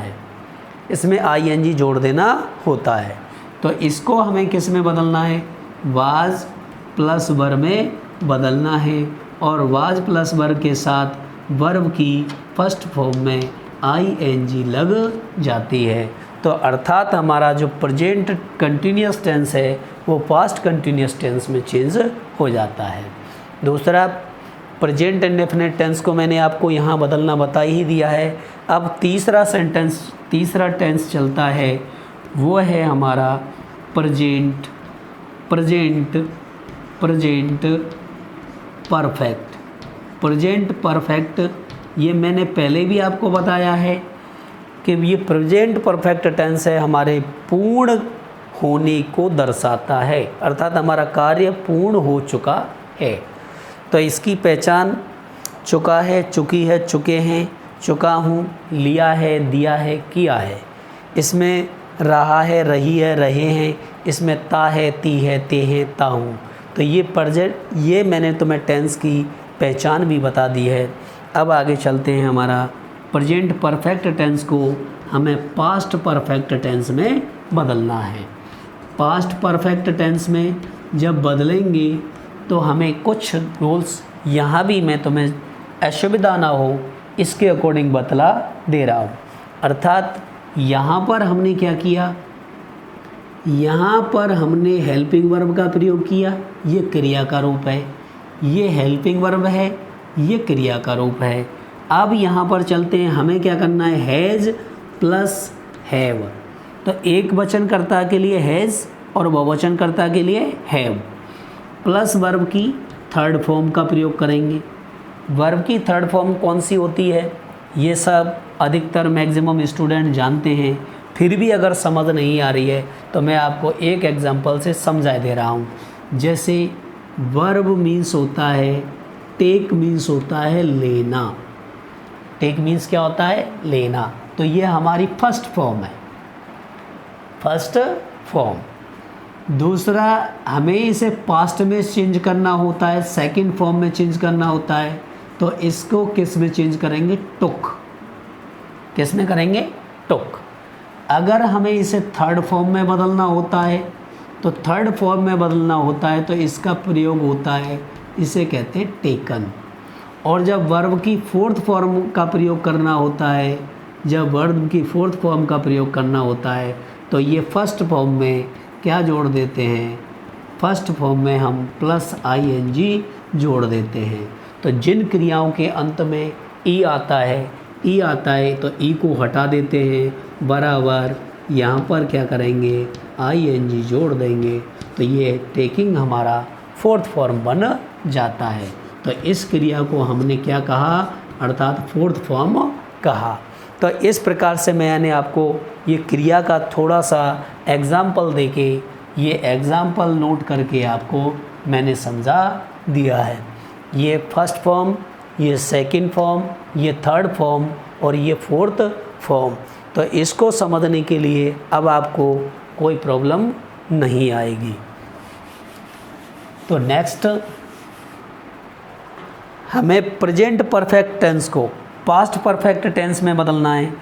है। तो इसको हमें किस में बदलना है? वाज प्लस वर्ब में बदलना है, और वाज प्लस वर्ब के साथ वर्ब की फर्स्ट फॉर्म में आईएनजी लग जाती है। तो अर्थात हमारा जो प्रेजेंट कंटिन्यूअस टेंस है वो पास्ट कंटिन्यूअस टेंस में चेंज हो जाता है। दूसरा प्रेजेंट इंडेफिनिट टेंस को मैंने आपको यहाँ बदलना बता ही दिया है। अब तीसरा टेंस चलता है, वो है हमारा प्रेजेंट परफेक्ट। प्रेजेंट परफेक्ट ये मैंने पहले भी आपको बताया है कि ये प्रेजेंट परफेक्ट टेंस है हमारे पूर्ण होने को दर्शाता है, अर्थात हमारा कार्य पूर्ण हो चुका है। तो इसकी पहचान चुका है, चुकी है, चुके हैं, चुका हूँ, लिया है, दिया है, किया है। इसमें रहा है, रही है, रहे हैं, इसमें ता है, ती है, ते हैं, ता हूँ। तो ये मैंने तुम्हें टेंस की पहचान भी बता दी है। अब आगे चलते हैं। हमारा प्रेजेंट परफेक्ट टेंस को हमें पास्ट परफेक्ट टेंस में बदलना है। पास्ट परफेक्ट टेंस में जब बदलेंगे तो हमें कुछ रूल्स यहाँ भी मैं तुम्हें असुविधा ना हो इसके अकॉर्डिंग बतला दे रहा हूँ। अर्थात यहाँ पर हमने क्या किया, यहाँ पर हमने हेल्पिंग वर्ब का प्रयोग किया, ये क्रिया का रूप है, ये हेल्पिंग वर्ब है, ये क्रिया का रूप है। अब यहाँ पर चलते हैं, हमें क्या करना है, हैज़ प्लस हैव। तो एक वचनकर्ता के लिए हैज़ और बहुवचनकर्ता के लिए हैव, प्लस वर्ब की थर्ड फॉर्म का प्रयोग करेंगे। वर्ब की थर्ड फॉर्म कौन सी होती है, ये सब अधिकतर मैक्सिमम स्टूडेंट जानते हैं, फिर भी अगर समझ नहीं आ रही है तो मैं आपको एक एग्जांपल से समझा दे रहा हूँ। जैसे वर्ब मीन्स होता है, टेक मीन्स होता है लेना। टेक मीन्स क्या होता है, लेना। तो ये हमारी फर्स्ट फॉर्म है, फर्स्ट फॉर्म। दूसरा, हमें इसे पास्ट में चेंज करना होता है, सेकंड फॉर्म में चेंज करना होता है, तो इसको किस में चेंज करेंगे, टुक। किस में करेंगे, टुक। अगर हमें इसे थर्ड फॉर्म में बदलना होता है, तो थर्ड फॉर्म में बदलना होता है तो इसका प्रयोग होता है, इसे कहते हैं टेकन। और जब वर्ब की फोर्थ फॉर्म का प्रयोग करना होता है, जब वर्ब की फोर्थ फॉर्म का प्रयोग करना होता है तो ये फर्स्ट फॉर्म में क्या जोड़ देते हैं, फर्स्ट फॉर्म में हम प्लस ing जोड़ देते हैं। तो जिन क्रियाओं के अंत में ई आता है तो ई को हटा देते हैं, बराबर यहाँ पर क्या करेंगे, ing जोड़ देंगे, तो ये टेकिंग हमारा फोर्थ फॉर्म बन जाता है। तो इस क्रिया को हमने क्या कहा, अर्थात फोर्थ फॉर्म कहा। तो इस प्रकार से मैंने आपको ये क्रिया का थोड़ा सा एग्ज़ाम्पल देके, ये एग्ज़ाम्पल नोट करके आपको मैंने समझा दिया है। ये फर्स्ट फॉर्म, ये सेकंड फॉर्म, ये थर्ड फॉर्म और ये फोर्थ फॉर्म। तो इसको समझने के लिए अब आपको कोई प्रॉब्लम नहीं आएगी। तो नेक्स्ट, हमें प्रेजेंट परफेक्ट टेंस को पास्ट परफेक्ट टेंस में बदलना है।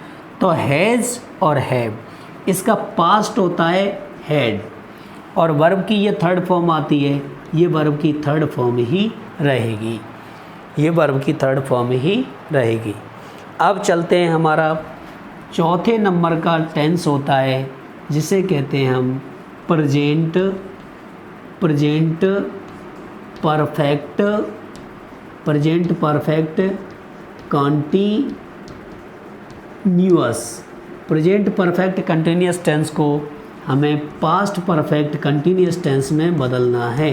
तो हैज़ और हैव, इसका पास्ट होता है हैड, और वर्ब की ये थर्ड फॉर्म आती है, ये वर्ब की थर्ड फॉर्म ही रहेगी, ये वर्ब की थर्ड फॉर्म ही रहेगी। अब चलते हैं, हमारा चौथे नंबर का टेंस होता है जिसे कहते हैं हम present perfect continuous. Present perfect continuous tense को हमें पास्ट परफेक्ट कंटीन्यूअस टेंस में बदलना है।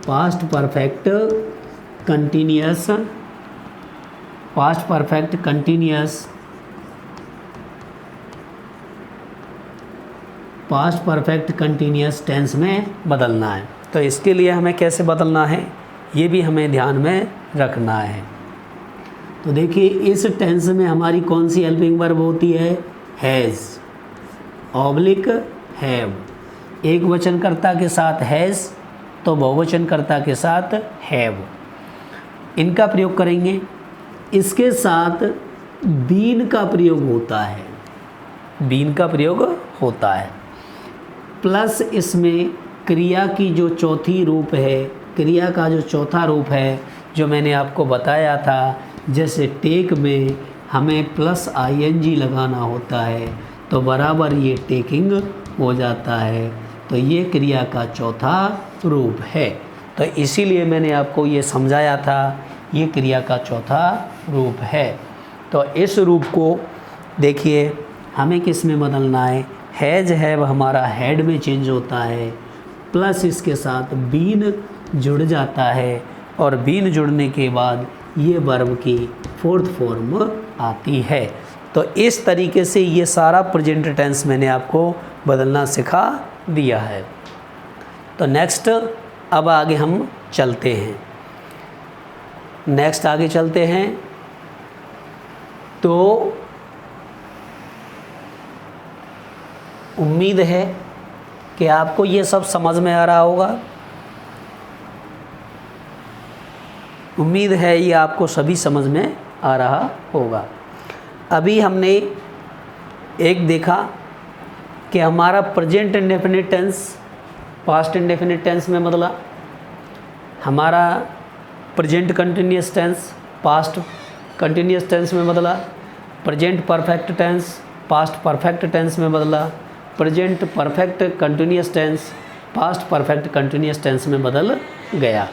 पास्ट परफेक्ट कंटीन्यूअस टेंस में बदलना है। तो इसके लिए हमें कैसे बदलना है, ये भी हमें ध्यान में रखना है। तो देखिए, इस टेंस में हमारी कौन सी हेल्पिंग वर्ब होती है, हैज़ ऑब्लिक हैव। एक वचनकर्ता के साथ हैज़ तो बहुवचनकर्ता के साथ हैव, इनका प्रयोग करेंगे। इसके साथ बीन का प्रयोग होता है, प्लस इसमें क्रिया की जो चौथी रूप है, क्रिया का जो चौथा रूप है जो मैंने आपको बताया था, जैसे टेक में हमें प्लस ing लगाना होता है तो बराबर ये टेकिंग हो जाता है। तो ये क्रिया का चौथा रूप है। तो इसीलिए मैंने आपको ये समझाया था, ये क्रिया का चौथा रूप है। तो इस रूप को देखिए, हमें किस में बदलना है, हैज़ हैव हमारा हेड में चेंज होता है, प्लस इसके साथ बीन जुड़ जाता है, और बीन जुड़ने के बाद ये वर्ब की फोर्थ फॉर्म आती है। तो इस तरीके से ये सारा प्रेजेंट टेंस मैंने आपको बदलना सिखा दिया है। तो नेक्स्ट, अब आगे हम चलते हैं। उम्मीद है कि आपको ये सब समझ में आ रहा होगा। उम्मीद है ये आपको सभी समझ में आ रहा होगा। अभी हमने एक देखा कि हमारा present indefinite tense past indefinite tense में बदला, हमारा present continuous tense past continuous tense में बदला, present perfect tense past perfect tense में बदला, present perfect continuous tense past perfect continuous tense में बदल गया।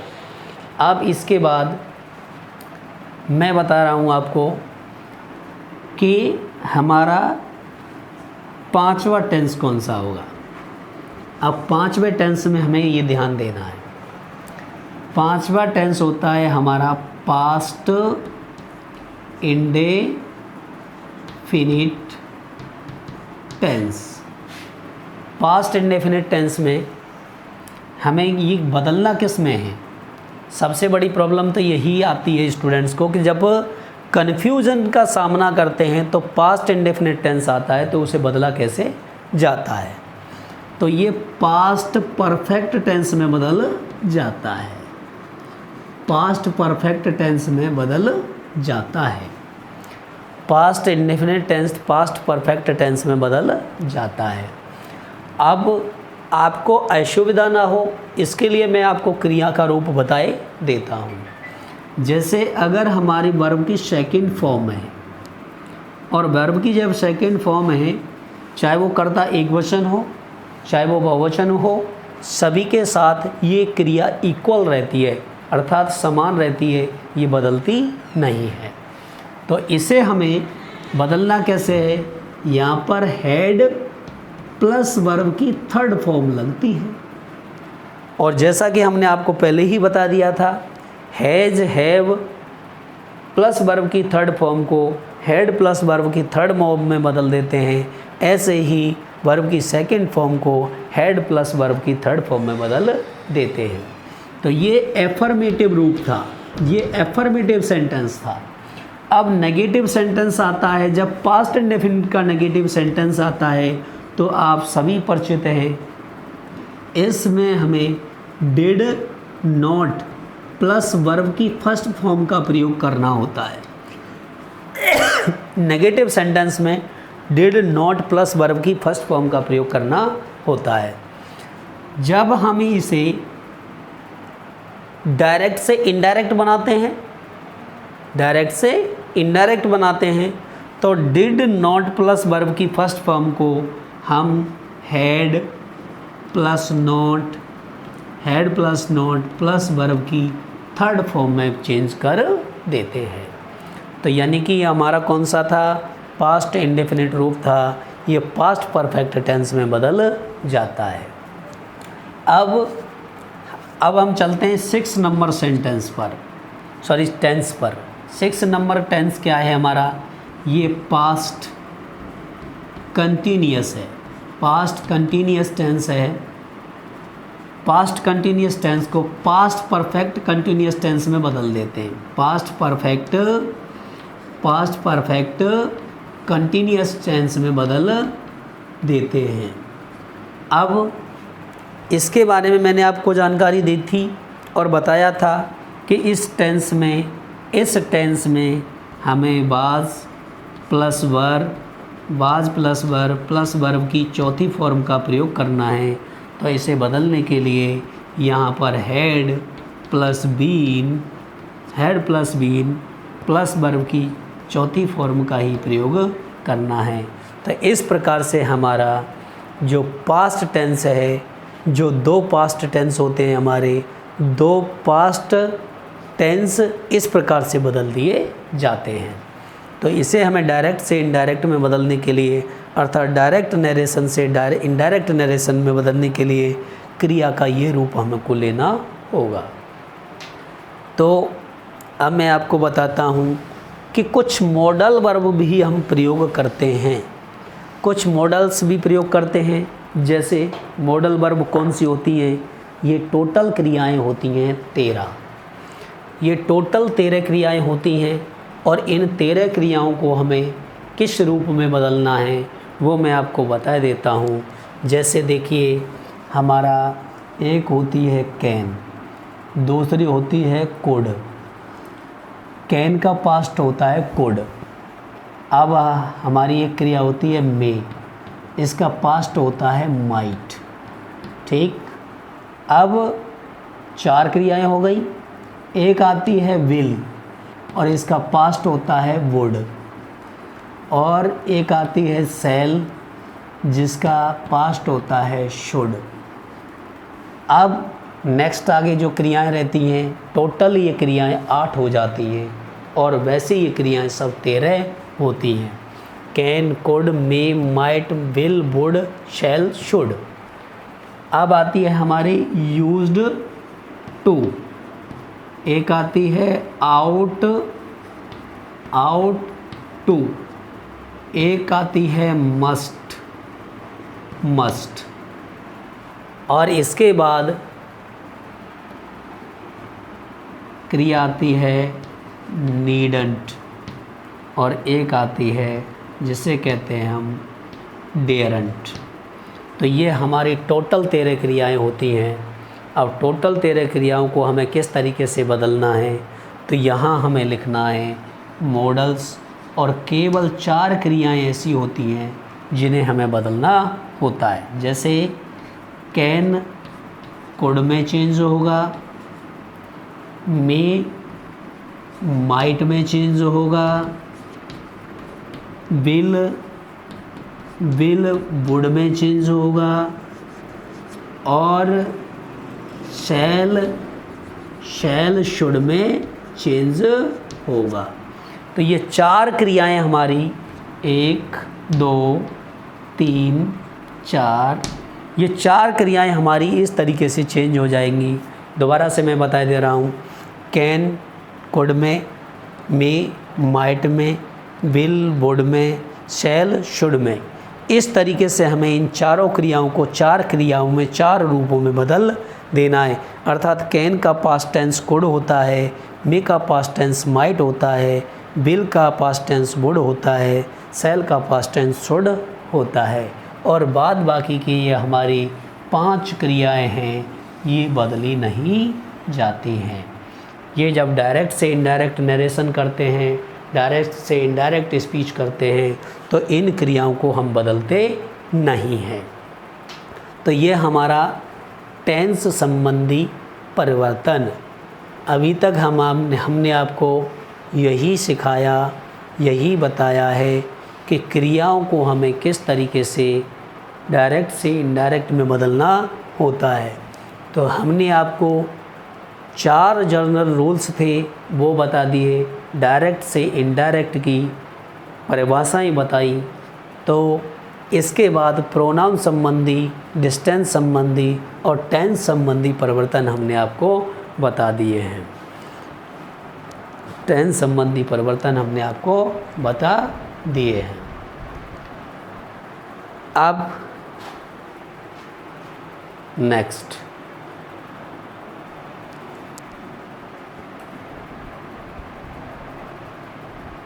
अब इसके बाद मैं बता रहा हूँ आपको कि हमारा पांचवा टेंस कौन सा होगा। अब पांचवें टेंस में हमें ये ध्यान देना है। पांचवा टेंस होता है हमारा past indefinite tense. Past indefinite tense में हमें ये बदलना किस में है, सबसे बड़ी प्रॉब्लम तो यही आती है स्टूडेंट्स को कि जब कन्फ्यूजन का सामना करते हैं तो पास्ट इंडेफिनिट टेंस आता है तो उसे बदला कैसे जाता है। तो ये पास्ट परफेक्ट टेंस में बदल जाता है, पास्ट परफेक्ट टेंस में बदल जाता है। Past indefinite tense past perfect tense में बदल जाता है। अब आपको असुविधा ना हो इसके लिए मैं आपको क्रिया का रूप बताए देता हूँ। जैसे अगर हमारी वर्ब की सेकंड फॉर्म है और वर्ब की जब सेकंड फॉर्म है, चाहे वो कर्ता एकवचन हो चाहे वो बहुवचन हो, सभी के साथ ये क्रिया इक्वल रहती है, अर्थात समान रहती है, ये बदलती नहीं है। तो इसे हमें बदलना कैसे है, यहाँ पर हैड प्लस वर्ब की थर्ड फॉर्म लगती है। और जैसा कि हमने आपको पहले ही बता दिया था, हैज हैव प्लस वर्ब की थर्ड फॉर्म को हैड प्लस वर्ब की थर्ड फॉर्म में बदल देते हैं। ऐसे ही वर्ब की सेकंड फॉर्म को हैड प्लस वर्ब की थर्ड फॉर्म में बदल देते हैं। तो ये एफर्मेटिव रूप था, ये एफर्मेटिव सेंटेंस था। अब नेगेटिव सेंटेंस आता है, जब पास्ट इंडेफिनिट का नेगेटिव सेंटेंस आता है तो आप सभी परिचित हैं, इसमें हमें डिड नॉट प्लस वर्ब की फर्स्ट फॉर्म का प्रयोग करना होता है। नेगेटिव सेंटेंस में डिड नॉट प्लस वर्ब की फर्स्ट फॉर्म का प्रयोग करना होता है। जब हम इसे डायरेक्ट से इनडायरेक्ट बनाते हैं, डायरेक्ट से इनडायरेक्ट बनाते हैं तो डिड नॉट प्लस वर्ब की फर्स्ट फॉर्म को हम had plus not plus verb की थर्ड फॉर्म में चेंज कर देते हैं। तो यानी कि हमारा कौन सा था, पास्ट इंडेफिनिट रूप था, ये पास्ट परफेक्ट टेंस में बदल जाता है। अब हम चलते हैं 6 नंबर सेंटेंस पर, सॉरी टेंस पर। 6 नंबर टेंस क्या है हमारा, ये पास्ट कंटिन्यूस है, पास्ट कंटिन्यूस टेंस है। पास्ट कंटिन्यूस टेंस को पास्ट परफेक्ट कंटिन्यूस टेंस में बदल देते हैं। पास्ट परफेक्ट कंटिन्यूस टेंस में बदल देते हैं। अब इसके बारे में मैंने आपको जानकारी दी थी और बताया था कि इस टेंस में हमें वाज प्लस वर्ब की चौथी फॉर्म का प्रयोग करना है। तो इसे बदलने के लिए यहाँ पर had plus been plus verb की चौथी फॉर्म का ही प्रयोग करना है। तो इस प्रकार से हमारा जो पास्ट टेंस है, जो 2 पास्ट टेंस होते हैं हमारे, 2 पास्ट टेंस इस प्रकार से बदल दिए जाते हैं। तो इसे हमें डायरेक्ट से इनडायरेक्ट में बदलने के लिए, अर्थात डायरेक्ट नरेशन से इनडायरेक्ट नरेशन में बदलने के लिए क्रिया का ये रूप हमको लेना होगा। तो अब मैं आपको बताता हूँ कि कुछ मॉडल वर्ब भी हम प्रयोग करते हैं, कुछ मॉडल्स भी प्रयोग करते हैं। जैसे मॉडल वर्ब कौन सी होती हैं, ये टोटल क्रियाएं होती हैं 13। ये टोटल 13 क्रियाएं होती हैं और इन 13 क्रियाओं को हमें किस रूप में बदलना है, वो मैं आपको बता देता हूँ। जैसे देखिए, हमारा एक होती है कैन, दूसरी होती है कुड। कैन का पास्ट होता है कुड। अब हमारी एक क्रिया होती है मे, इसका पास्ट होता है माइट। ठीक, अब 4 क्रियाएं हो गई। एक आती है विल और इसका पास्ट होता है वुड, और एक आती है सेल जिसका पास्ट होता है शुड। अब नेक्स्ट आगे जो क्रियाएं रहती हैं, टोटल ये क्रियाएं 8 हो जाती हैं, और वैसे ये क्रियाएं सब 13 होती हैं। Can, could, may, might, will, would, shall, should. अब आती है हमारी यूज्ड टू, एक आती है आउट टू, एक आती है मस्ट, और इसके बाद क्रिया आती है नीडंट, और एक आती है जिसे कहते हैं हम डेयरंट। तो ये हमारी टोटल 13 क्रियाएं होती हैं। अब टोटल 13 क्रियाओं को हमें किस तरीके से बदलना है, तो यहाँ हमें लिखना है मॉडल्स, और केवल 4 क्रियाएं ऐसी होती हैं जिन्हें हमें बदलना होता है। जैसे कैन कुड में चेंज होगा, मे माइट में चेंज होगा, विल वुड में चेंज होगा, और शैल शुड में चेंज होगा। तो ये 4 क्रियाएं हमारी 1 2 3 4, ये 4 क्रियाएं हमारी इस तरीके से चेंज हो जाएंगी। दोबारा से मैं बता दे रहा हूँ, कैन कुड में, मे माइट में, विल वुड में, शैल शुड में। इस तरीके से हमें इन चारों क्रियाओं को 4 क्रियाओं में 4 रूपों में बदल देना है। अर्थात कैन का पास्ट टेंस कुड होता है, मे का पास्ट टेंस माइट होता है, विल का पास्ट टेंस वुड होता है, शैल का पास्ट टेंस शुड होता है, और बाद बाकी की ये हमारी 5 क्रियाएं हैं, ये बदली नहीं जाती हैं। ये जब डायरेक्ट से इनडायरेक्ट नरेशन करते हैं, डायरेक्ट से इनडायरेक्ट स्पीच करते हैं, तो इन क्रियाओं को हम बदलते नहीं हैं। तो ये हमारा टेंस संबंधी परिवर्तन। अभी तक हमने आपको यही सिखाया, यही बताया है कि क्रियाओं को हमें किस तरीके से डायरेक्ट से इनडायरेक्ट में बदलना होता है। तो हमने आपको 4 जनरल रूल्स थे वो बता दिए, डायरेक्ट से इनडायरेक्ट की परिभाषाएं बताई। तो इसके बाद प्रोनाउन संबंधी, डिस्टेंस संबंधी और टेंस संबंधी परिवर्तन हमने आपको बता दिए हैं। टेंस संबंधी परिवर्तन हमने आपको बता दिए हैं। अब नेक्स्ट